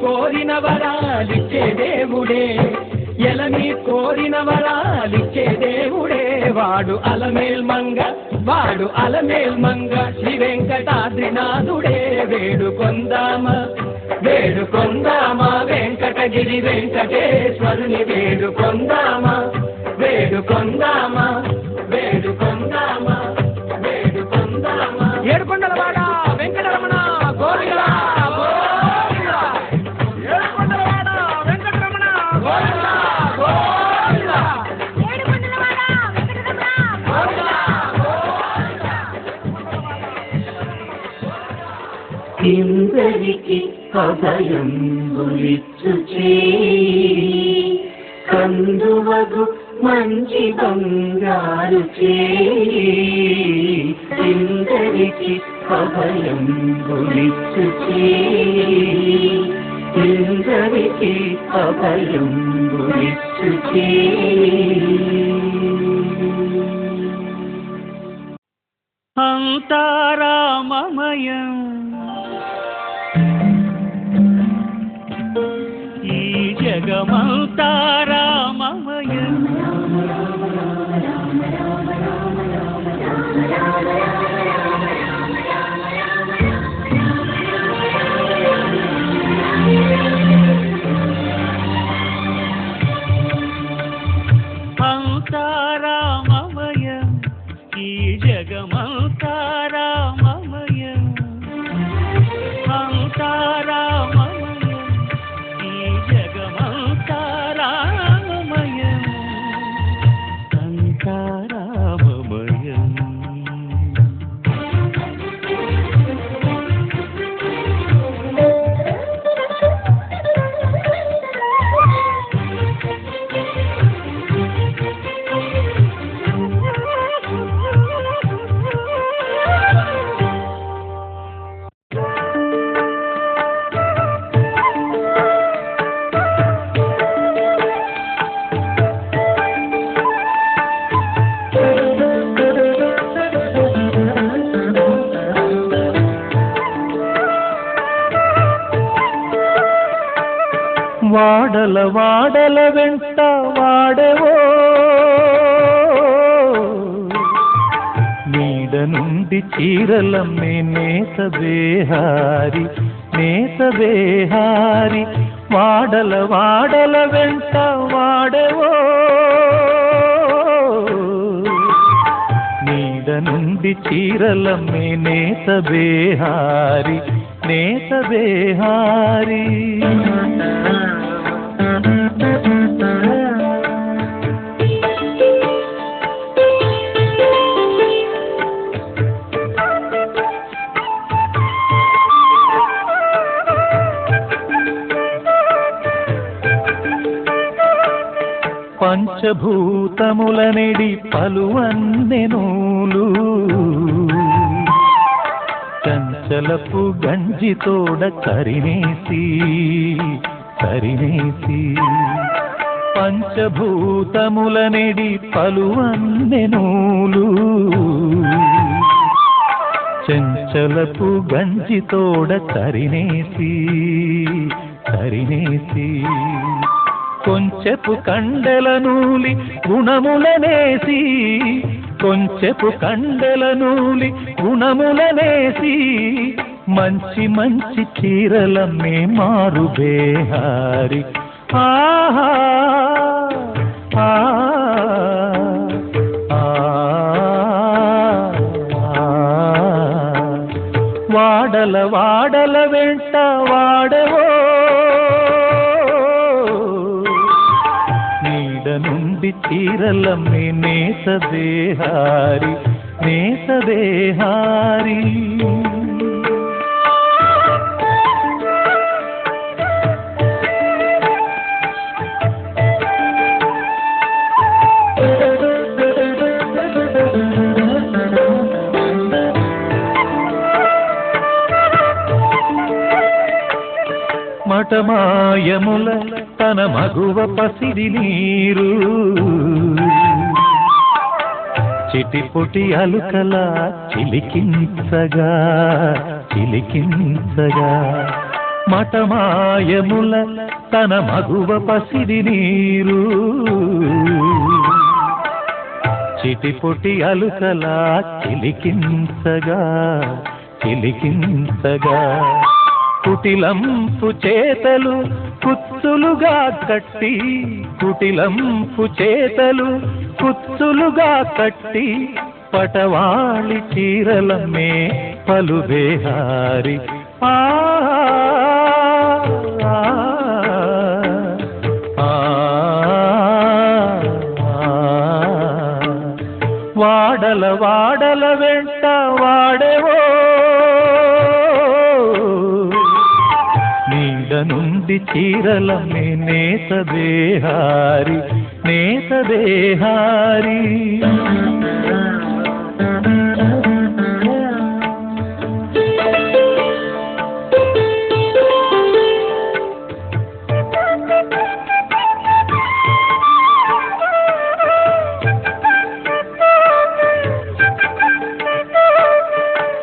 కోరిన వరాలిచ్చే దేవుడే, ఎలమి కోరిన వరాలిచ్చే దేవుడే, వాడు అలమేల్ మంగ, వాడు అలమేల్ మంగ, శ్రీ వెంకటాద్రినాథుడే. వేడుకొందామా వేడుకొందామా వెంకటగిరి వెంకటేశ్వరుని, వేడుకొందామా వేడుకొందామా వేడుకొందామా వేడుకొందామా. ఏడుకొండలవాడ వెంకటరమణ గోవిందా గోవిందా, ఏడుకొండలవాడ వెంకటరమణ గోవిందా గోవిందా, ఏడుకొండలవాడ వెంకటరమణ గోవిందా గోవిందా. ఇందరికి అభయంబులిచ్చు చేయి, కందువగు మంచి బంగారు చేయి, ఇందరికి అభయంబులిచ్చు చేయి, ఇందరికి అభయంబులిచ్చు చేయి. అంతారామమయం ఈ జగమంతారామమయం, అంతారామమయం ఈ జగమంతారామమయం, అంతారామమయం ఈ జగమంతారామమయం, అంతారామమయం. వాడల వాడల వెంట వాడవో, నీడ నుండి చీరలమ్మే నేత బేహారి, నేత బేహారి, వాడల వాడల వెంట వాడవో, నీడ నుండి చీరలమ్మే నేత బేహారి, నేత బేహారి. పంచభూతములనిడి పలువన్నెనూలు, చంచలపు గంజితోడ కరినేసి కరినేసి, పంచభూతములనిడి పలువన్నెనూలు, చంచలపు గంజితోడ కరినేసి కరినేసి, కొంచెపు కండెల నూలి గుణములనేసి, కొంచెపు కండెల నూలి గుణములనేసి, మంచి మంచి చీరలమ్మే మారు బేహారి. ఆహా వాడల వాడల వెంట వాడవో, నీడ నుండి చీరలమ్మే నేత బేహారి, నేత బేహారి. మటమాయముల తన మగువ పసిడి నీరు, చిటిపుటి అలుకలా చిలికించగా చిలికించగా, మటమాయముల తన మగువ పసిడి నీరు చిటిపొటి అలుకలా చిలికించగా చిలికించగా కుటిలంపు చేతలు కుచ్చులుగా కట్టి కుటిలంపు చేతలు కుచ్చులుగా కట్టి పటవాళి చీరలమ్మే పలుబేహారి ఆ వాడల వాడల వెంట వాడేవో నీడ నుండి చీరలమ్మే నేత దేహారి నేత దేహారి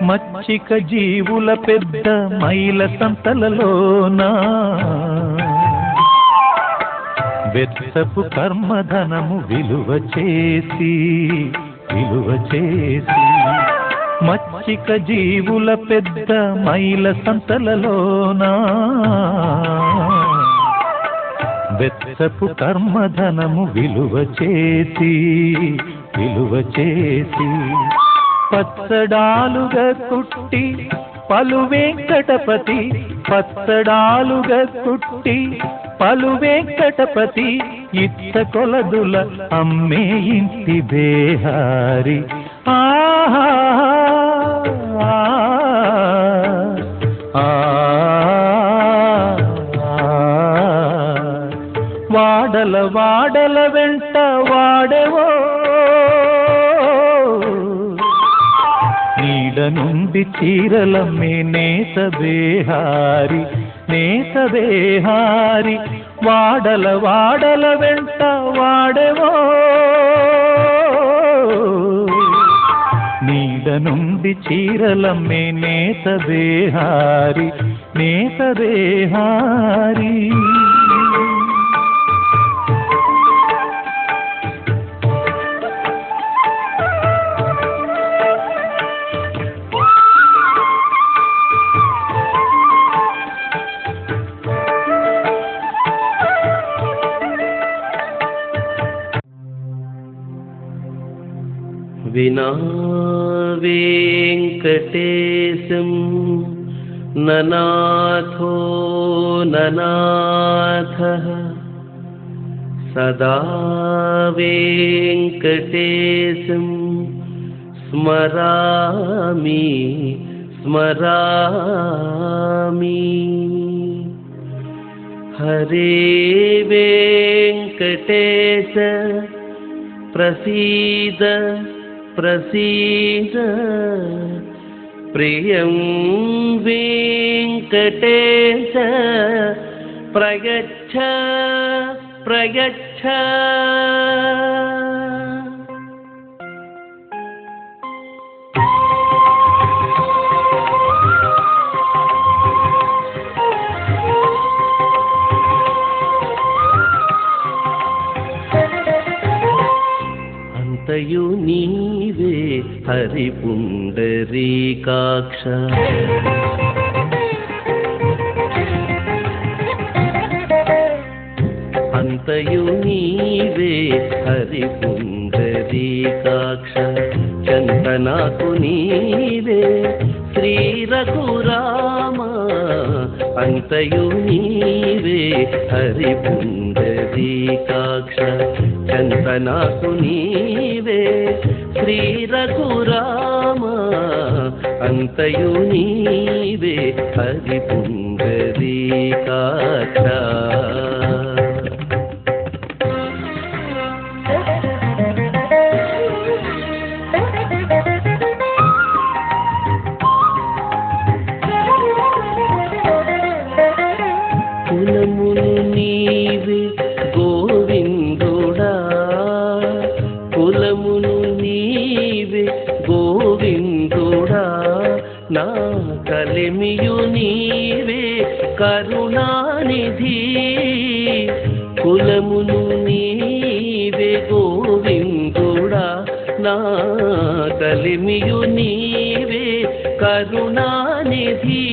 మచ్చిక జీవుల పెద్ద మైల సంతలలోనా వెచ్చపు కర్మధనము విలువ చేసి మచ్చిక జీవుల పెద్ద మైల సంతలలోనా వెచ్చపు కర్మధనము విలువ చేసి పచ్చడాలుగా కుట్టి పలు వెంకటపతి పచ్చడాలుగా కుట్టి పలు వెంకటపతి ఇత్త కొలదుల అమ్మే ఇంటి బేహారి వాడల వాడల వెంట వాడేవో నీడ నుండి చీరలమ్మే నేత బేహారి వాడల వాడల వెంట వాడేవో నీడ నుండి చీరలమ్మే నేత బేహారి వినా వెంకటేశం ననాథో ననాథః సదా వెంకటేశం స్మరామి హరే వెంకటేశ ప్రసీద ప్రియం వెంకటేశ ప్రయచ్ఛ అంతయు నీవే హరి పుండరీకాక్ష అంతయు నీవే హరి పుండరీకాక్ష చంతనాకు నీవే శ్రీ రఘురామ అంతయు నీవే హరి పుండరీకాక్ష చంతనాకు నీవే శ్రీ రఘురామ అంతయు నీవే హరి పుండరీకాక్ష కులమును నీవే గోవిందుడా కులమును నీవే గోవిందుడా నా కలిమియు నీవే కరుణానిధి కులమును నీవే గోవిందుడా నా కలిమియు నీవే కరుణానిధి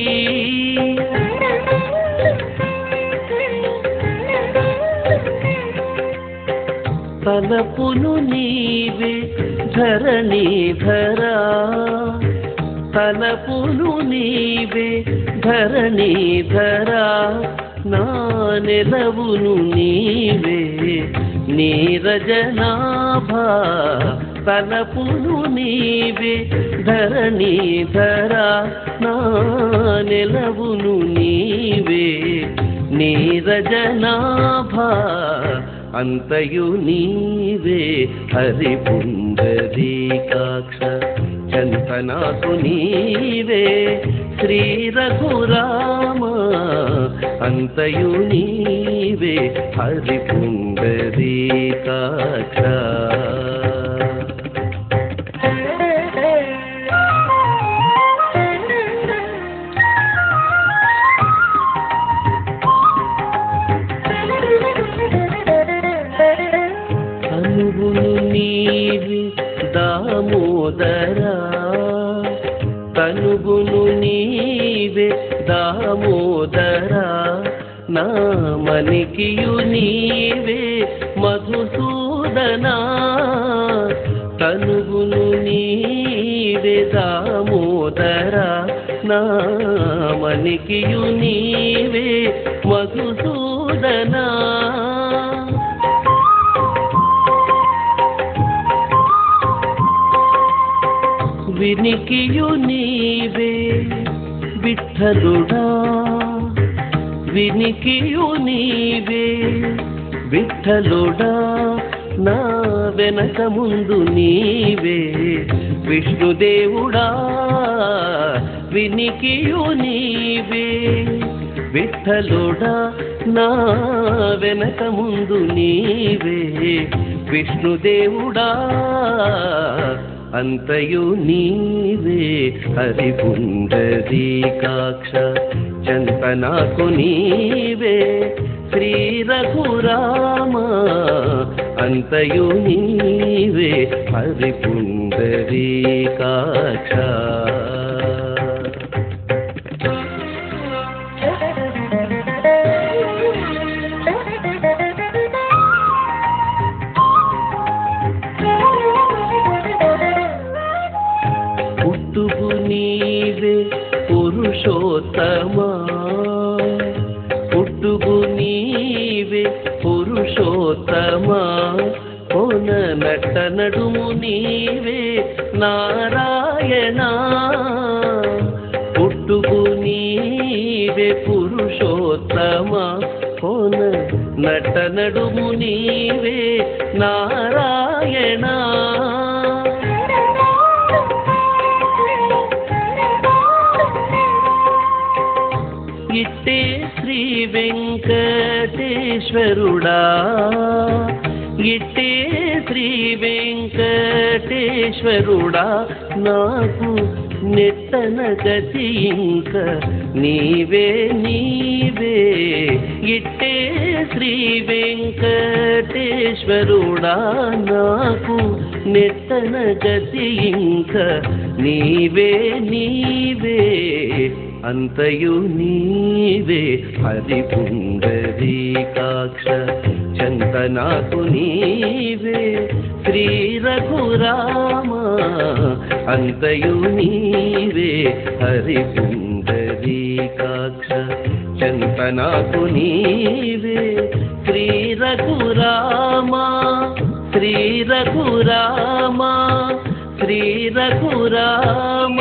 తలపును నీవే ధరణీధరా తలపును నీవే ధరణీధరా నా నెలవును నీవే నీరజనాభా తలపును నీవే ధరణీధరా నా నెలవును నీవే నీరజనాభా అంతయు నీవే హరి పుండరీకాక్ష చంతనాకు నీవే శ్రీ రఘురామ అంతయు నీవే హరి పుండరీకాక్ష తనుగును నీవే దామోదరా తనుగును నీవే దామోదరా నామనికియు నీవే మధుసూదనా తనుగును నీవే దామోదరా నామనికియు నీవే మధుసూదనా వినికియు నీవే విఠలుడా వినికియు నీవే విఠలుడా నా వెనక ముందు నీవే విష్ణుదేవుడా వినికియు నీవే విఠలుడా నా వెనక ముందు నీవే విష్ణుదేవుడా అంతయు నీవే హరి పుండరీకాక్ష చంతనాకు నీవే శ్రీ రఘురామ అంతయు నీవే హరి పుండరీకాక్ష పుట్టుకు నీవే పురుషోత్తమా పుట్టుకు నీవే పురుషోత్తమా కొన నట నడుము నీవే నారాయణ పుట్టుకు నీవే పురుషోత్తమా కొన నట నడుము నీవే నారాయణ ఇట్టే శ్రీ వెంకటేశ్వరుడా ఇట్టే శ్రీ వెంకటేశ్వరుడా నాకు నెట్టన గతి ఇంక నీవే నీవే ఇట్టే శ్రీ వెంకటేశ్వరుడా నాకు నెట్టన గతి ఇంక నీవే నీవే అంతయు నీవే హరి పుండరీకాక్ష చంతనాకు నీవే శ్రీ రఘురామ అంతయు నీవే హరి పుండరీకాక్ష చంతనాకు నీవే శ్రీ రఘురామ శ్రీ రఘురామ శ్రీ రఘురామ